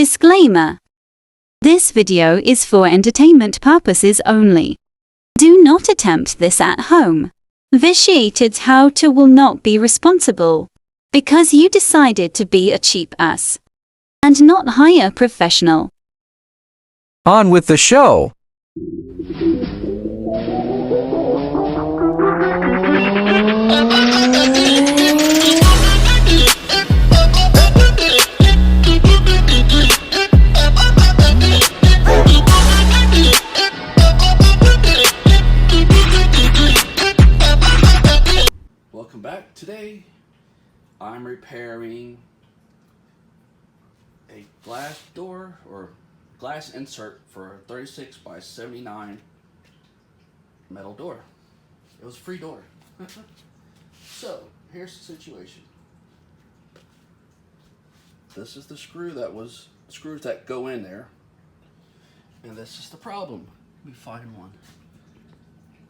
Disclaimer. This video is for entertainment purposes only. Do not attempt this at home. Vitiated how-to will not be responsible because you decided to be a cheap ass and not hire a professional. On with the show. Welcome back. Today I'm repairing a glass door or glass insert for a 36 by 79 metal door. It was a free door. So here's the situation. This is the screws that go in there, and this is the problem. Let me find one.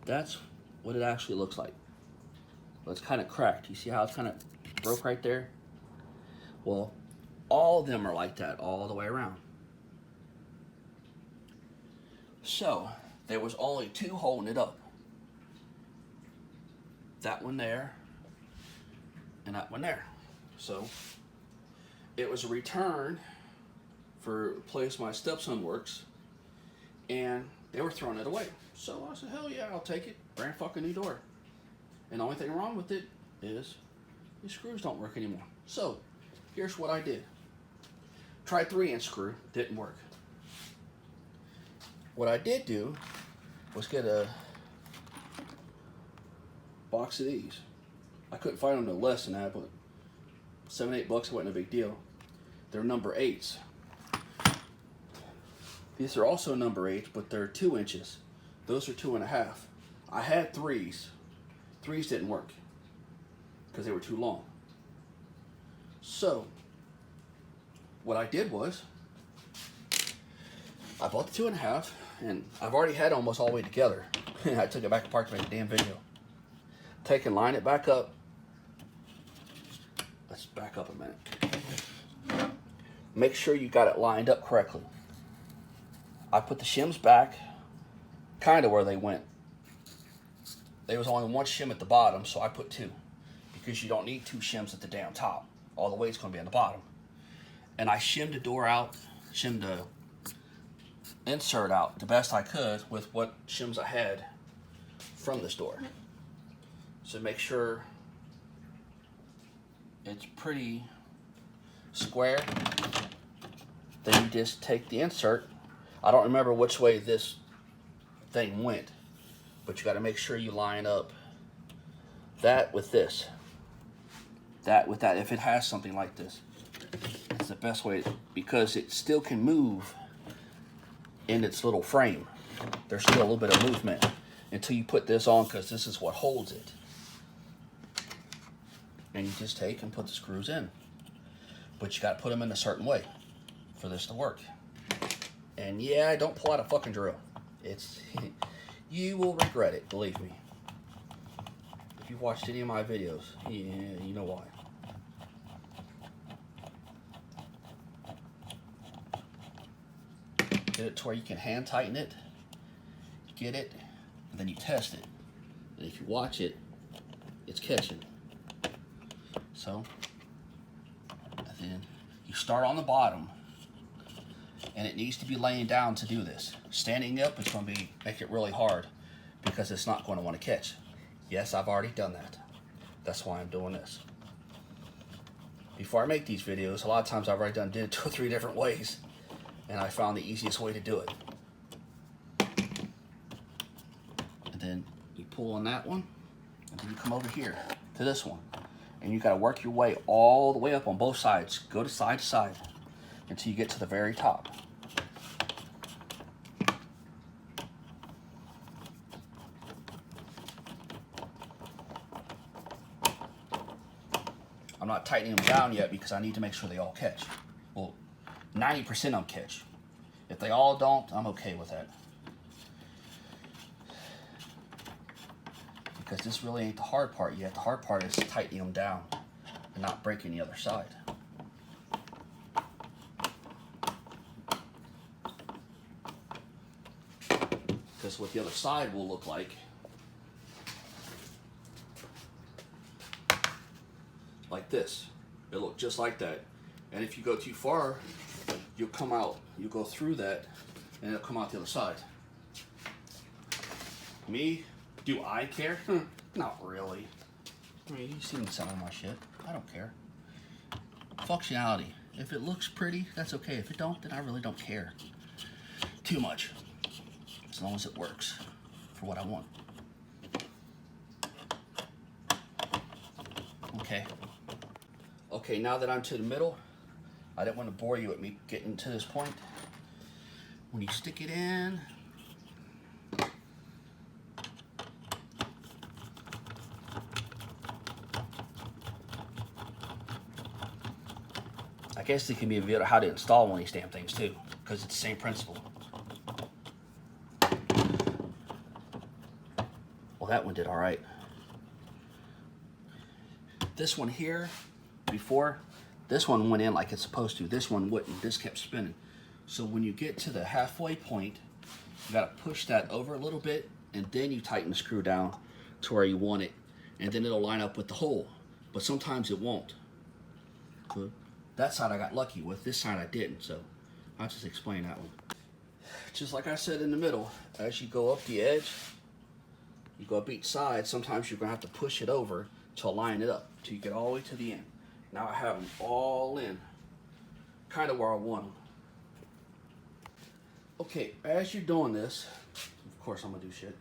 That's what it actually looks like. Well, it's kind of cracked. You see how it's kind of broke right there? Well, all of them are like that all the way around. So there was only two holding it up. That one there and that one there. So it was a return for a place my stepson works, and they were throwing it away. So I said, hell yeah, I'll take it. Brand fucking new door. And the only thing wrong with it is the screws don't work anymore. So here's what I did. Tried 3-inch screw, didn't work. What I did do was get a box of these. I couldn't find them no less than that, but $7-8 wasn't a big deal. They're number 8s. These are also number 8s, but they're 2 inches. Those are 2.5. I had 3s. 3s didn't work because they were too long. So what I did was I bought the 2.5, and I've already had almost all the way together. I took it back apart to make a damn video. Take and line it back up. Let's back up a minute. Make sure you got it lined up correctly. I put the shims back kind of where they went. There was only one shim at the bottom, so I put 2. Because you don't need 2 shims at the damn top. All the weight's going to be on the bottom. And I shimmed the door out, shimmed the insert out the best I could with what shims I had from this door. So make sure it's pretty square. Then you just take the insert. I don't remember which way this thing went, but you got to make sure you line up that with this, that with that. If it has something like this, it's the best way, because it still can move in its little frame. There's still a little bit of movement until you put this on, because this is what holds it. And you just take and put the screws in, but you got to put them in a certain way for this to work. And yeah, don't pull out a fucking drill. It's you will regret it, believe me. If you've watched any of my videos, yeah, you know why. Get it to where you can hand tighten it, get it, and then you test it. And if you watch it, it's catching. So, and then you start on the bottom, and it needs to be laying down to do this. Standing up is going to make it really hard because it's not going to want to catch. Yes, I've already done that. That's why I'm doing this. Before I make these videos, a lot of times I've already did it 2 or 3 different ways, and I found the easiest way to do it. And then you pull on that one, and then you come over here to this one, and you got to work your way all the way up on both sides. Go to side until you get to the very top. I'm not tightening them down yet because I need to make sure they all catch. Well, 90% of them catch. If they all don't, I'm okay with that. Because this really ain't the hard part yet. The hard part is tightening them down and not breaking the other side. is what the other side will look like. Like this. It'll look just like that. And if you go too far, you'll come out, you'll go through that, and it'll come out the other side. Me? Do I care? Not really. I mean, you've seen some of my shit. I don't care. Functionality. If it looks pretty, that's okay. If it don't, then I really don't care too much. As long as it works for what I want. Okay. Okay, now that I'm to the middle, I didn't want to bore you with me getting to this point. When you stick it in, I guess there can be a video how to install one of these damn things too, because it's the same principle. Well, that one did all right. This one here, before, this one went in like it's supposed to. This one wouldn't. This kept spinning. So when you get to the halfway point, you got to push that over a little bit, and then you tighten the screw down to where you want it, and then it'll line up with the hole. But sometimes it won't. Good. That side I got lucky with. This side I didn't. So I'll just explain that one. Just like I said in the middle, as you go up the edge, you go up each side. Sometimes you're gonna have to push it over to line it up till you get all the way to the end. Now I have them all in, kind of where I want them. Okay, as you're doing this, of course I'm gonna do shit.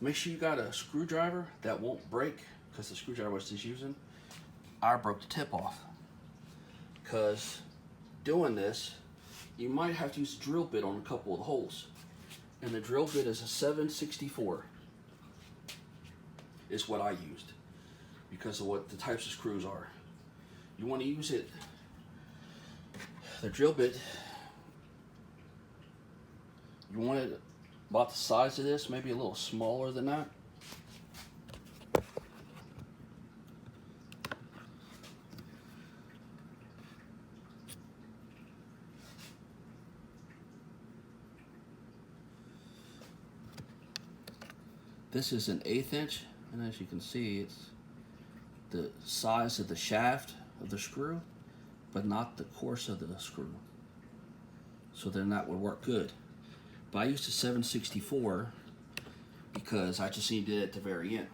Make sure you got a screwdriver that won't break, because the screwdriver I was just using, I broke the tip off. Because doing this, you might have to use a drill bit on a couple of the holes. And the drill bit is a 7/64. Is what I used because of what the types of screws are. You want to use it, the drill bit, you want it about the size of this, maybe a little smaller than that. This is an 1/8 inch. And as you can see, it's the size of the shaft of the screw, but not the course of the screw. So then that would work good. But I used a 7/64 because I just needed it at the very end.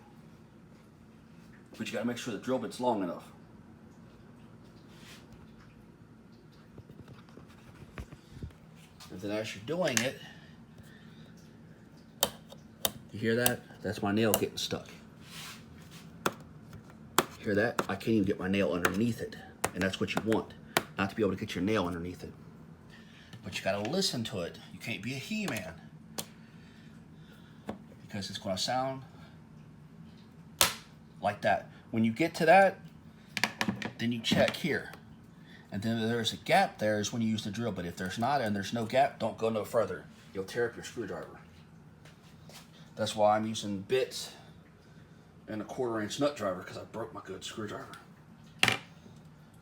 But you gotta make sure the drill bit's long enough. And then as you're doing it, you hear that? That's my nail getting stuck. Hear that? I can't even get my nail underneath it. And that's what you want, not to be able to get your nail underneath it. But you gotta listen to it. You can't be a He-Man. Because it's gonna sound like that. When you get to that, then you check here. And then there's a gap there is when you use the drill. But if there's not and there's no gap, don't go no further. You'll tear up your screwdriver. That's why I'm using bits and a 1/4 inch nut driver, because I broke my good screwdriver.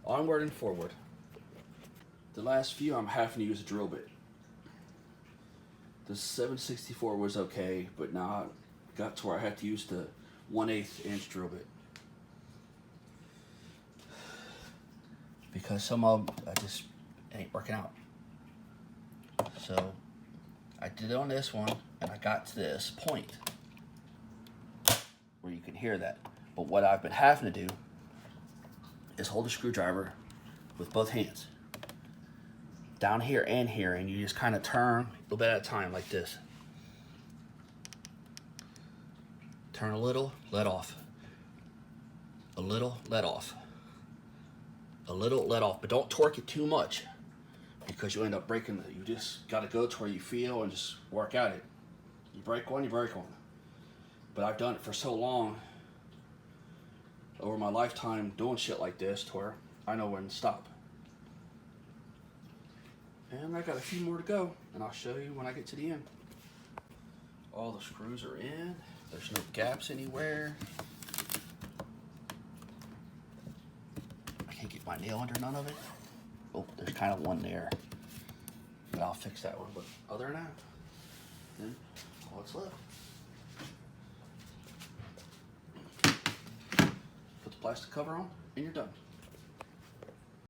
Onward and forward. The last few I'm having to use a drill bit. The 7/64 was okay, but now I got to where I had to use the 1/8 inch drill bit. Because some of them ain't working out. So I did it on this one, and I got to this point where you can hear that. But what I've been having to do is hold the screwdriver with both hands, down here and here, and you just kind of turn a little bit at a time like this. Turn a little, let off. A little, let off. A little, let off. But don't torque it too much, because you end up breaking it. You just got to go to where you feel and just work at it. You break one, you break one. But I've done it for so long over my lifetime doing shit like this to where I know when to stop. And I got a few more to go, and I'll show you when I get to the end. All the screws are in. There's no gaps anywhere. I can't get my nail under none of it. Oh, there's kind of one there. and I'll fix that one. But other than that, then all that's left. Put the plastic cover on, and you're done.